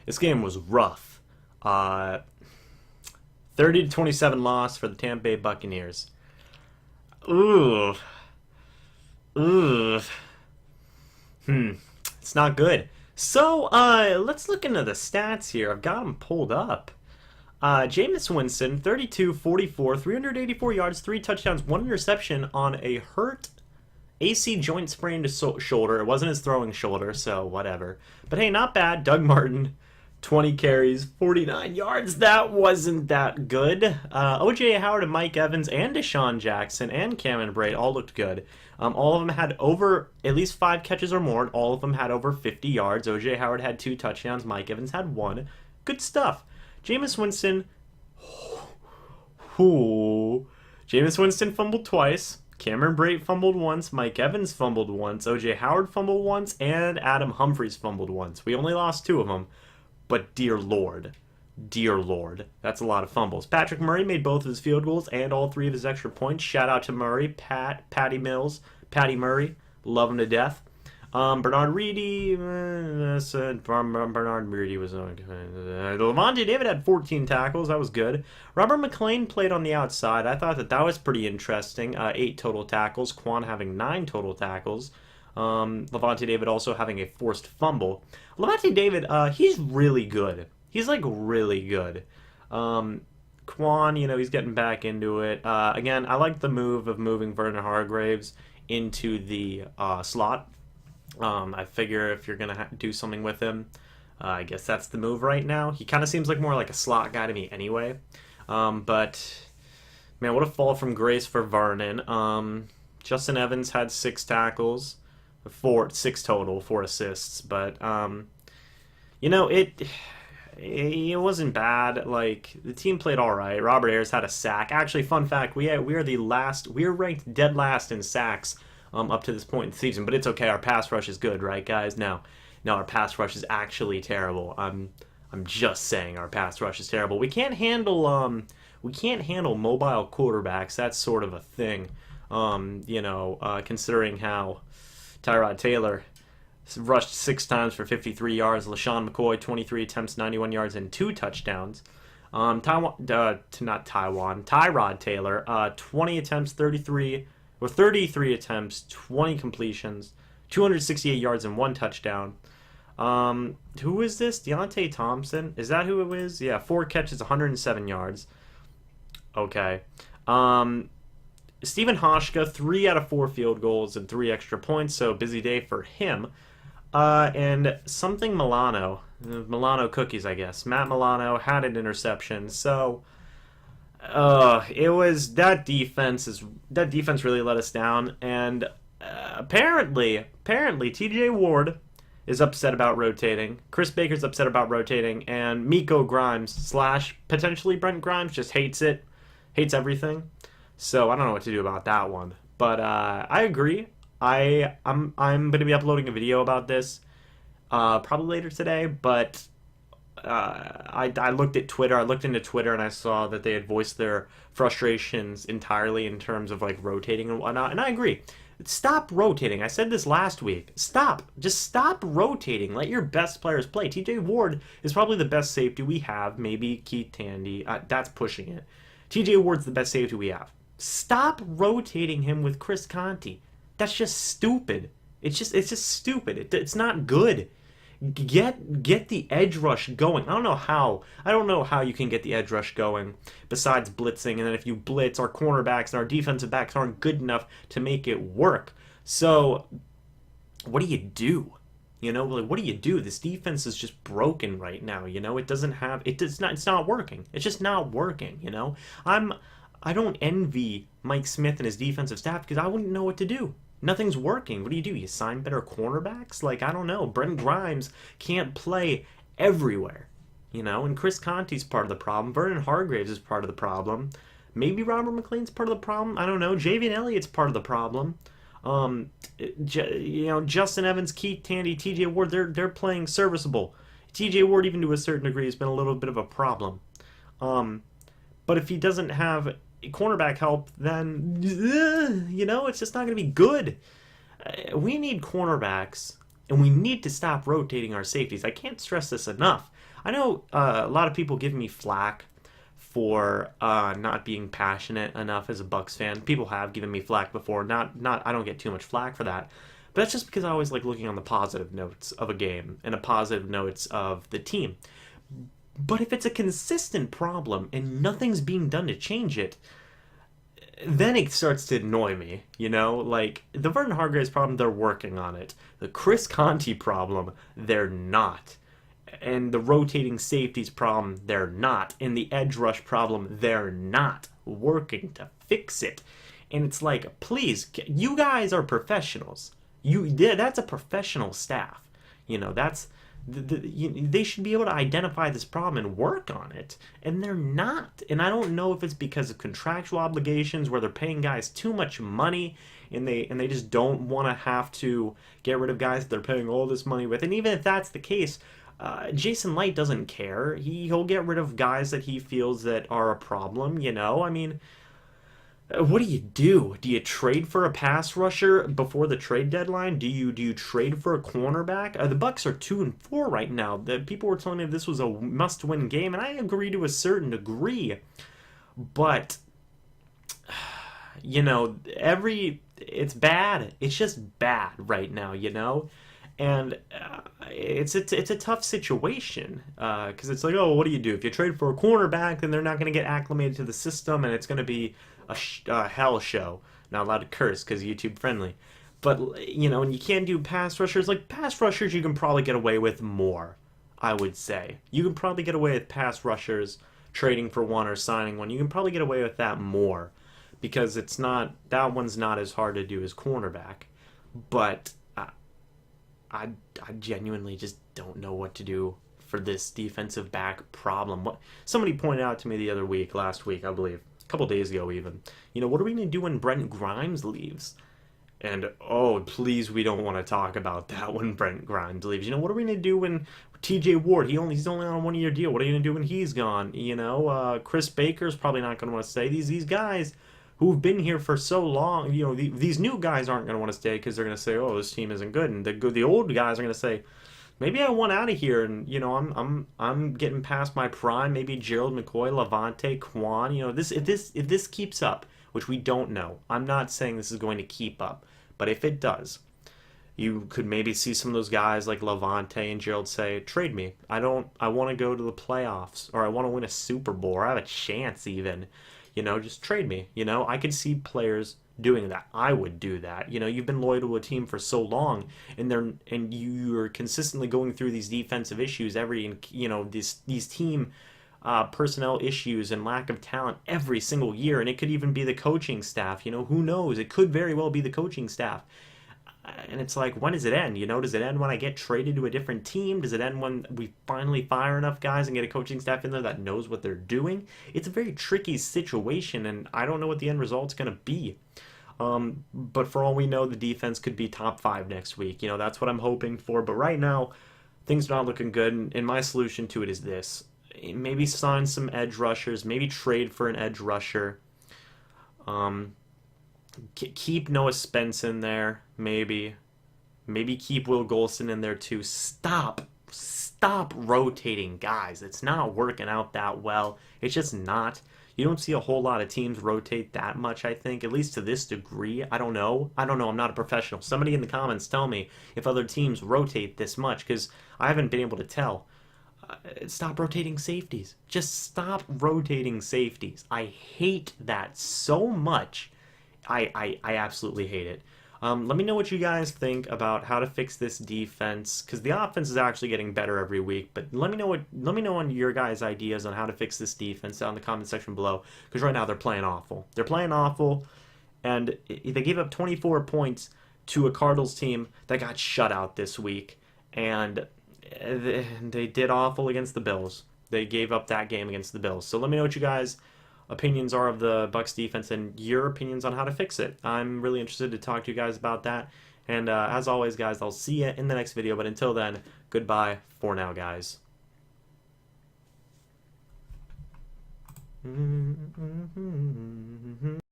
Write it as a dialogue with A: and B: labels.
A: This game was rough. 30-27 loss for the Tampa Bay Buccaneers. Ooh. Ooh. It's not good. So, let's look into the stats here. I've got them pulled up. Jameis Winston, 32, 44, 384 yards, 3 touchdowns, 1 interception on a hurt AC joint sprained shoulder. It wasn't his throwing shoulder, so whatever. But hey, not bad. Doug Martin, 20 carries, 49 yards. That wasn't that good. O.J. Howard and Mike Evans and Deshaun Jackson and Cameron Brate all looked good. All of them had over at least 5 catches or more, and all of them had over 50 yards. O.J. Howard had 2 touchdowns. Mike Evans had 1. Good stuff. Jameis Winston... Jameis Winston fumbled twice. Cameron Brate fumbled once, Mike Evans fumbled once, O.J. Howard fumbled once, and Adam Humphries fumbled once. We only lost 2 of them, but dear Lord, that's a lot of fumbles. Patrick Murray made both of his field goals and all 3 of his extra points. Shout out to Murray, Patty Murray, love him to death. Bernard Reedy, Bernard Reedy was okay. Levante David had 14 tackles. That was good. Robert McClain played on the outside. I thought that was pretty interesting. 8 total tackles. Quan having 9 total tackles. Levante David also having a forced fumble. Levante David, he's really good. He's like really good. Quan, he's getting back into it. Again, I like the move of moving Vernon Hargreaves into the slot. I figure if you're going to do something with him, I guess that's the move right now. He kind of seems like more like a slot guy to me anyway. But, man, what a fall from grace for Vernon. Justin Evans had 6 tackles, 6 total, 4 assists. But, it wasn't bad. Like, the team played all right. Robert Ayers had a sack. Actually, fun fact, we are ranked dead last in sacks up to this point in the season, but it's okay. Our pass rush is good, right, guys? No, our pass rush is actually terrible. I'm just saying our pass rush is terrible. We can't handle mobile quarterbacks. That's sort of a thing. Considering how Tyrod Taylor rushed 6 times for 53 yards, LaShawn McCoy 23 attempts, 91 yards, and 2 touchdowns. Tyrod Taylor 20 attempts, 33 attempts, 20 completions, 268 yards, and 1 touchdown. Who is this? Deontay Thompson? Is that who it is? Yeah, 4 catches, 107 yards. Okay. Stephen Hoshka, 3 out of 4 field goals and 3 extra points, so busy day for him. And something Milano cookies, I guess. Matt Milano had an interception, so... it was that defense really let us down, and apparently TJ Ward is upset about rotating. Chris Baker's upset about rotating, and Miko Grimes / potentially Brent Grimes just hates everything. So I don't know what to do about that one. But I agree. I'm going to be uploading a video about this probably later today, but I looked at Twitter. I looked into Twitter and I saw that they had voiced their frustrations entirely in terms of like rotating and whatnot. And I agree. Stop rotating. I said this last week. Just stop rotating. Let your best players play. TJ Ward is probably the best safety we have. Maybe Keith Tandy. That's pushing it. TJ Ward's the best safety we have. Stop rotating him with Chris Conte. That's just stupid. It's just stupid. It's not good. Get the edge rush going. I don't know how you can get the edge rush going besides blitzing, and then if you blitz, our cornerbacks and our defensive backs aren't good enough to make it work. So what do you do? What do you do? This defense is just broken right now. It's not working. It's just not working. I don't envy Mike Smith and his defensive staff because I wouldn't know what to do. Nothing's working. What do? You sign better cornerbacks? Like, I don't know. Brent Grimes can't play everywhere, and Chris Conte's part of the problem. Vernon Hargreaves is part of the problem. Maybe Robert McClain's part of the problem. I don't know. Javian Elliott's part of the problem. Justin Evans, Keith Tandy, TJ Ward, they're playing serviceable. TJ Ward, even to a certain degree, has been a little bit of a problem. But if he doesn't have cornerback help, then it's just not going to be good. We need cornerbacks And we need to stop rotating our safeties. I can't stress this enough. I know a lot of people give me flack for not being passionate enough as a Bucs fan. People have given me flack before. Not I don't get too much flack for that. But that's just because I always like looking on the positive notes of a game and the positive notes of the team. But if it's a consistent problem and nothing's being done to change it, then it starts to annoy me, you know? Like, the Vernon Hargreaves problem, they're working on it. The Chris Conti problem, they're not. And the rotating safeties problem, they're not. And the edge rush problem, they're not working to fix it. And it's like, please, you guys are professionals. That's a professional staff. You know, they should be able to identify this problem and work on it, and they're not. And I don't know if it's because of contractual obligations where they're paying guys too much money, and they just don't want to have to get rid of guys that they're paying all this money with. And even if that's the case, Jason Light doesn't care. He'll get rid of guys that he feels that are a problem. You know, I mean, what do you do? Do you trade for a pass rusher before the trade deadline? Do you trade for a cornerback? The Bucs are 2-4 right now. The people were telling me this was a must-win game, and I agree to a certain degree. But you know, it's bad. It's just bad right now. You know. And it's a tough situation because it's like, oh, what do you do? If you trade for a cornerback, then they're not going to get acclimated to the system, and it's going to be a hell show. Not allowed to curse because YouTube friendly. But, you know, and you can't do pass rushers. Like, pass rushers you can probably get away with more, I would say. You can probably get away with pass rushers trading for one or signing one. You can probably get away with that more because that one's not as hard to do as cornerback. But I genuinely just don't know what to do for this defensive back problem. Somebody pointed out to me the other week, last week, I believe, a couple days ago even, you know, what are we going to do when Brent Grimes leaves? And, oh, please, we don't want to talk about that when Brent Grimes leaves. You know, what are we going to do when TJ Ward, he's only on a one-year deal. What are you going to do when he's gone? You know, Chris Baker's probably not going to want to stay. These guys who've been here for so long, you know, these new guys aren't going to want to stay because they're going to say, oh, this team isn't good. And the old guys are going to say, maybe I want out of here, and, you know, I'm getting past my prime. Maybe Gerald McCoy, Levante, Quan, you know, if this keeps up, which we don't know. I'm not saying this is going to keep up, but if it does, you could maybe see some of those guys like Levante and Gerald say, trade me. I want to go to the playoffs, or I want to win a Super Bowl, or I have a chance even. You know, just trade me. You know, I could see players doing that. I would do that. You know, you've been loyal to a team for so long, and you're consistently going through these defensive issues these team personnel issues and lack of talent every single year. And it could even be the coaching staff. You know, who knows? It could very well be the coaching staff. And it's like, when does it end? You know, does it end when I get traded to a different team? Does it end when we finally fire enough guys and get a coaching staff in there that knows what they're doing? It's a very tricky situation, and I don't know what the end result's going to be. But for all we know, the defense could be top 5 next week. You know, that's what I'm hoping for. But right now, things are not looking good, and my solution to it is this. Maybe sign some edge rushers. Maybe trade for an edge rusher. Keep Noah Spence in there, maybe keep Will Golston in there too. Stop rotating guys. It's not working out that well. It's just not. You don't see a whole lot of teams rotate that much, I think, at least to this degree. I don't know. I'm not a professional. Somebody in the comments tell me if other teams rotate this much, because I haven't been able to tell. Stop rotating safeties. Just stop rotating safeties. I hate that so much. I absolutely hate it. Let me know what you guys think about how to fix this defense, because the offense is actually getting better every week. But let me know on your guys' ideas on how to fix this defense down in the comment section below, because right now they're playing awful. They're playing awful, and they gave up 24 points to a Cardinals team that got shut out this week, and they did awful against the Bills. They gave up that game against the Bills. So let me know what you guys' opinions are of the Bucs defense and your opinions on how to fix it. I'm really interested to talk to you guys about that. And as always, guys, I'll see you in the next video. But until then, goodbye for now, guys.